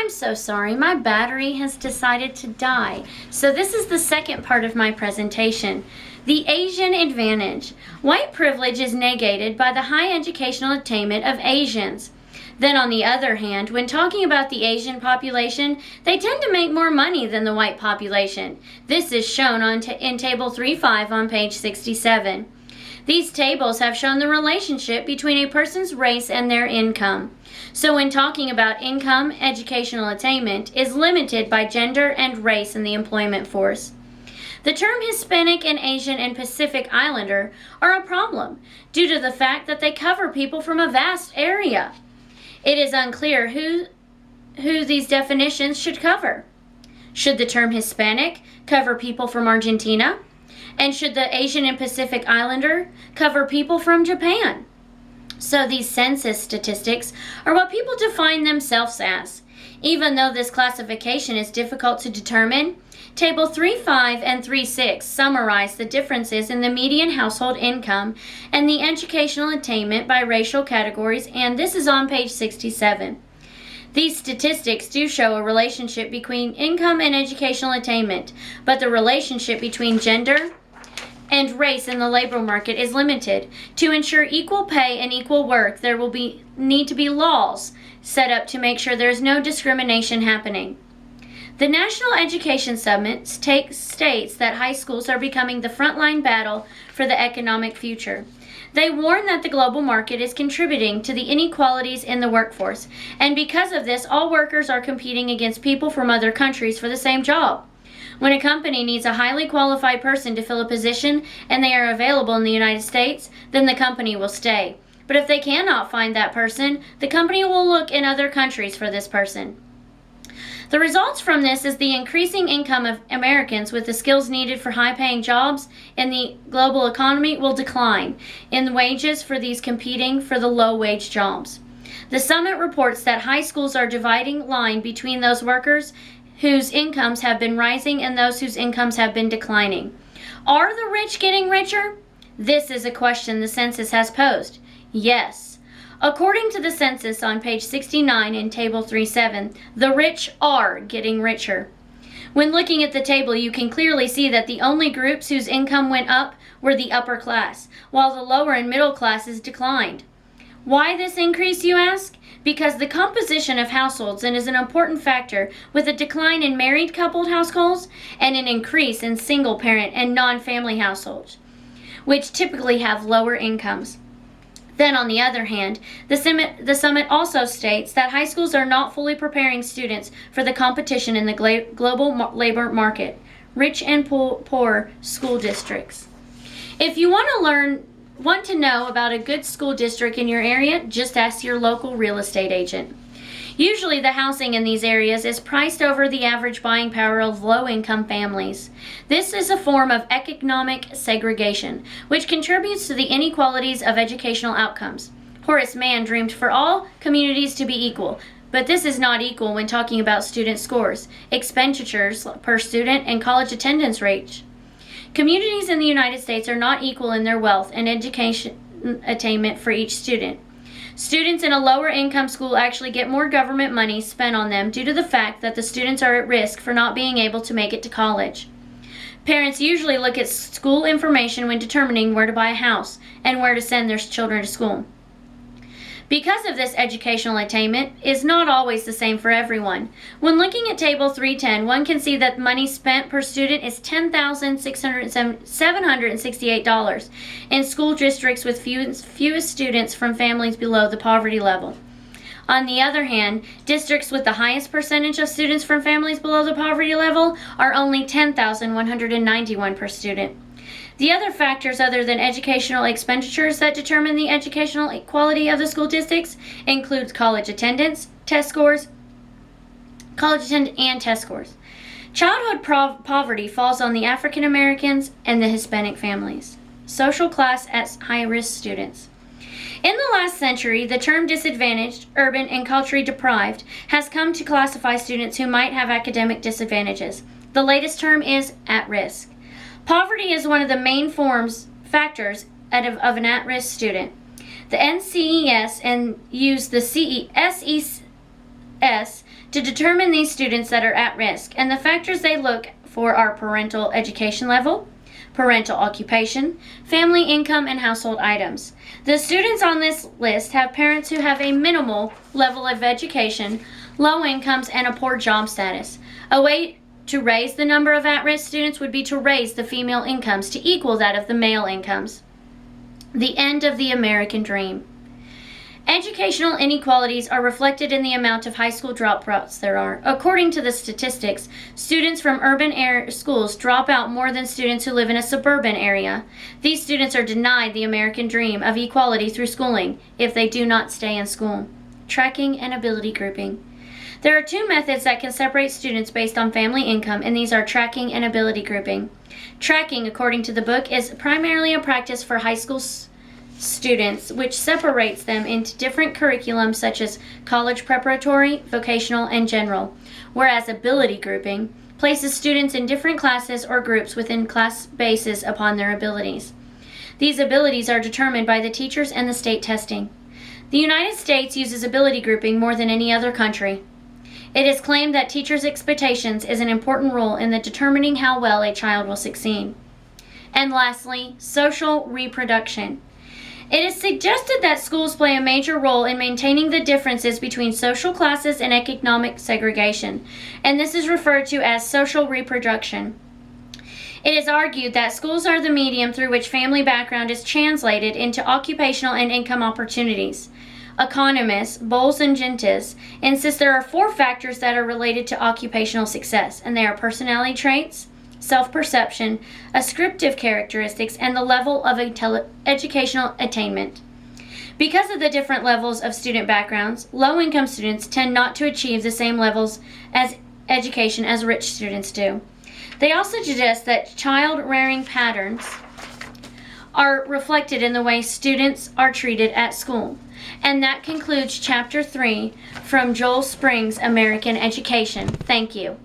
I'm so sorry, my battery has decided to die. So this is the second part of my presentation. The Asian advantage. White privilege is negated by the high educational attainment of Asians. Then on the other hand, when talking about the Asian population, they tend to make more money than the white population. This is shown in Table 3.5 on page 67. These tables have shown the relationship between a person's race and their income. So when talking about income, educational attainment is limited by gender and race in the employment force. The term Hispanic and Asian and Pacific Islander are a problem due to the fact that they cover people from a vast area. It is unclear who these definitions should cover. Should the term Hispanic cover people from Argentina? And should the Asian and Pacific Islander cover people from Japan? So these census statistics are what people define themselves as. Even though this classification is difficult to determine, Table 3.5 and 3.6 summarize the differences in the median household income and the educational attainment by racial categories, and this is on page 67. These statistics do show a relationship between income and educational attainment, but the relationship between gender and race in the labor market is limited. To ensure equal pay and equal work, there will need to be laws set up to make sure there is no discrimination happening. The National Education Summit states that high schools are becoming the frontline battle for the economic future. They warn that the global market is contributing to the inequalities in the workforce, and because of this, all workers are competing against people from other countries for the same job. When a company needs a highly qualified person to fill a position and they are available in the United States, then the company will stay. But if they cannot find that person, the company will look in other countries for this person. The results from this is the increasing income of Americans with the skills needed for high-paying jobs in the global economy will decline in wages for these competing for the low-wage jobs. The summit reports that high schools are dividing line between those workers whose incomes have been rising and those whose incomes have been declining. Are the rich getting richer? This is a question the census has posed. Yes. According to the census on page 69 in Table 3.7, the rich are getting richer. When looking at the table, you can clearly see that the only groups whose income went up were the upper class, while the lower and middle classes declined. Why this increase, you ask? Because the composition of households is an important factor, with a decline in married coupled households and an increase in single parent and non-family households, which typically have lower incomes. Then, on the other hand, the summit also states that high schools are not fully preparing students for the competition in the global labor market, rich and poor school districts. If you want to know about a good school district in your area, just ask your local real estate agent. Usually the housing in these areas is priced over the average buying power of low-income families. This is a form of economic segregation, which contributes to the inequalities of educational outcomes. Horace Mann dreamed for all communities to be equal, but this is not equal when talking about student scores, expenditures per student, and college attendance rates. Communities in the United States are not equal in their wealth and education attainment for each student. Students in a lower income school actually get more government money spent on them due to the fact that the students are at risk for not being able to make it to college. Parents usually look at school information when determining where to buy a house and where to send their children to school. Because of this, educational attainment is not always the same for everyone. When looking at Table 310, one can see that money spent per student is $10,768 in school districts with fewest students from families below the poverty level. On the other hand, districts with the highest percentage of students from families below the poverty level are only $10,191 per student. The other factors other than educational expenditures that determine the educational quality of the school districts include college attendance, test scores, and test scores. Childhood poverty falls on the African Americans and the Hispanic families. Social class as high-risk students. In the last century, the term disadvantaged, urban, and culturally deprived has come to classify students who might have academic disadvantages. The latest term is at risk. Poverty is one of the main factors of an at-risk student. The NCES and use the to determine these students that are at risk, and the factors they look for are parental education level, parental occupation, family income, and household items. The students on this list have parents who have a minimal level of education, low incomes, and a poor job status. A way to raise the number of at-risk students would be to raise the female incomes to equal that of the male incomes. The end of the American dream. Educational inequalities are reflected in the amount of high school dropouts there are. According to the statistics, students from urban schools drop out more than students who live in a suburban area. These students are denied the American dream of equality through schooling if they do not stay in school. Tracking and ability grouping. There are two methods that can separate students based on family income, and these are tracking and ability grouping. Tracking, according to the book, is primarily a practice for high school students, which separates them into different curriculums such as college preparatory, vocational, and general, whereas ability grouping places students in different classes or groups within class bases upon their abilities. These abilities are determined by the teachers and the state testing. The United States uses ability grouping more than any other country. It is claimed that teachers' expectations is an important role in the determining how well a child will succeed. And lastly, social reproduction. It is suggested that schools play a major role in maintaining the differences between social classes and economic segregation, and this is referred to as social reproduction. It is argued that schools are the medium through which family background is translated into occupational and income opportunities. Economists, Bowles and Gentis, insist there are 4 factors that are related to occupational success, and they are personality traits, self-perception, ascriptive characteristics, and the level of educational attainment. Because of the different levels of student backgrounds, low-income students tend not to achieve the same levels as education as rich students do. They also suggest that child-rearing patterns are reflected in the way students are treated at school. And that concludes Chapter 3 from Joel Spring's American Education. Thank you.